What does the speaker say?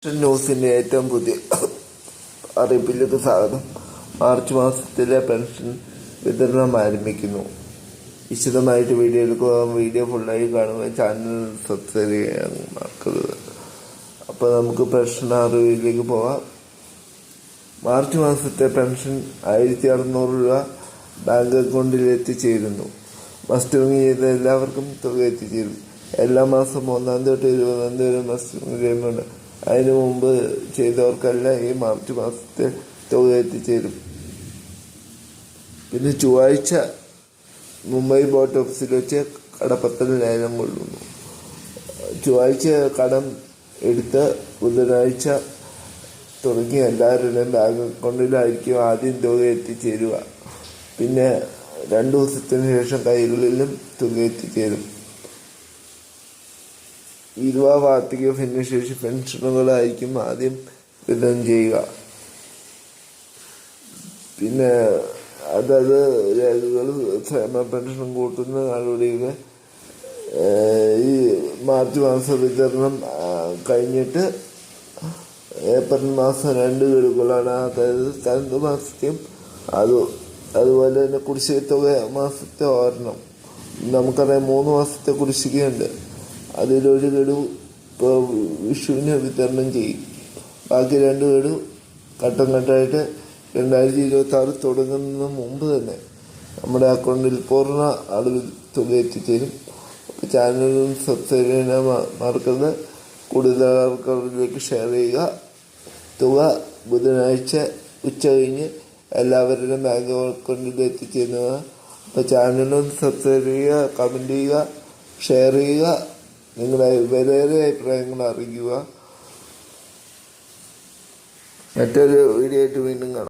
ന്യൂസിൻ്റെ ഏറ്റവും പുതിയ അറിയിപ്പിലേക്ക് സ്വാഗതം. മാർച്ച് മാസത്തിലെ പെൻഷൻ വിതരണം ആരംഭിക്കുന്നു. വിശദമായിട്ട് വീഡിയോ ഫുള്ളായി കാണുക, ചാനൽ സബ്സ്ക്രൈബ് ചെയ്യാൻ മറക്കരുത്. അപ്പോൾ നമുക്ക് പെൻഷൻ അറിവിലേക്ക് പോകാം. മാർച്ച് മാസത്തെ പെൻഷൻ 1600 രൂപ ബാങ്ക് അക്കൗണ്ടിൽ എത്തിച്ചേരുന്നു. മസ്റ്ററിങ് ചെയ്ത എല്ലാവർക്കും തുക എത്തിച്ചേരും. എല്ലാ മാസം 1 തൊട്ട് 20 വരെ മസ്റ്ററിങ് ചെയ്യുന്നുണ്ട്. അതിനു മുമ്പ് ചെയ്തവർക്കെല്ലാം ഈ മാർച്ച് മാസത്തെ തുക എത്തിച്ചേരും. പിന്നെ ചൊവ്വാഴ്ച മുംബൈ ബോർഡ് ഓഫീസിൽ വെച്ച് കടപ്പത്ര ലേലം കൊള്ളുന്നു. ചൊവ്വാഴ്ച കടം എടുത്ത് ബുധനാഴ്ച തുടങ്ങി എല്ലാവരുടെയും ബാങ്ക് അക്കൗണ്ടിലായിരിക്കും ആദ്യം തുക എത്തിച്ചേരുക. പിന്നെ 2 ദിവസത്തിന് ശേഷം കൈകളിലും തുക എത്തിച്ചേരും. വിധവാ വാർഷിക ഭിന്നശേഷി പെൻഷനുകളായിരിക്കും ആദ്യം വിതരണം ചെയ്യുക. പിന്നെ അതത് രേഖകൾ ക്ഷേമ പെൻഷൻ കൂട്ടുന്ന നടപടികൾ ഈ മാർച്ച് മാസ വിതരണം കഴിഞ്ഞിട്ട് ഏപ്രിൽ മാസം 2 ഗഡുക്കളാണ്. അതായത് കലണ്ടർ മാസത്തെയും അതുപോലെ തന്നെ കുടിശ്ശിക തുക മാസത്തെ ഓർണം. നമുക്കറിയാം 3 മാസത്തെ കുടിശ്ശികയുണ്ട്. അതിലൊരു ഗഡു ഇപ്പോൾ വിഷുവിന് വിതരണം ചെയ്യും. ബാക്കി 2 ഗഡു ഘട്ടം ഘട്ടമായിട്ട് 2026 തുടങ്ങുന്നതിന് മുമ്പ് തന്നെ നമ്മുടെ അക്കൗണ്ടിൽ പൂർണ്ണ അളവിൽ തുക എത്തിച്ചേരും. അപ്പോൾ ചാനലും സബ്സ്ക്രൈബ് ചെയ്യാൻ മറക്കരുത്. കൂടുതൽ ആൾക്കാരിലേക്ക് ഷെയർ ചെയ്യുക. തുക ബുധനാഴ്ച ഉച്ച കഴിഞ്ഞ് എല്ലാവരുടെയും ബാങ്ക് അക്കൗണ്ടിൽ എത്തിച്ചേരുക. അപ്പോൾ ചാനലും സബ്സ്ക്രൈബ് ചെയ്യുക, കമൻറ്റ് ചെയ്യുക, ഷെയർ ചെയ്യുക. നിങ്ങളുടെ വിലയേറിയ അഭിപ്രായങ്ങൾ അറിയിക്കുക. മറ്റൊരു വീഡിയോ ആയിട്ട് വീണ്ടും കാണാം.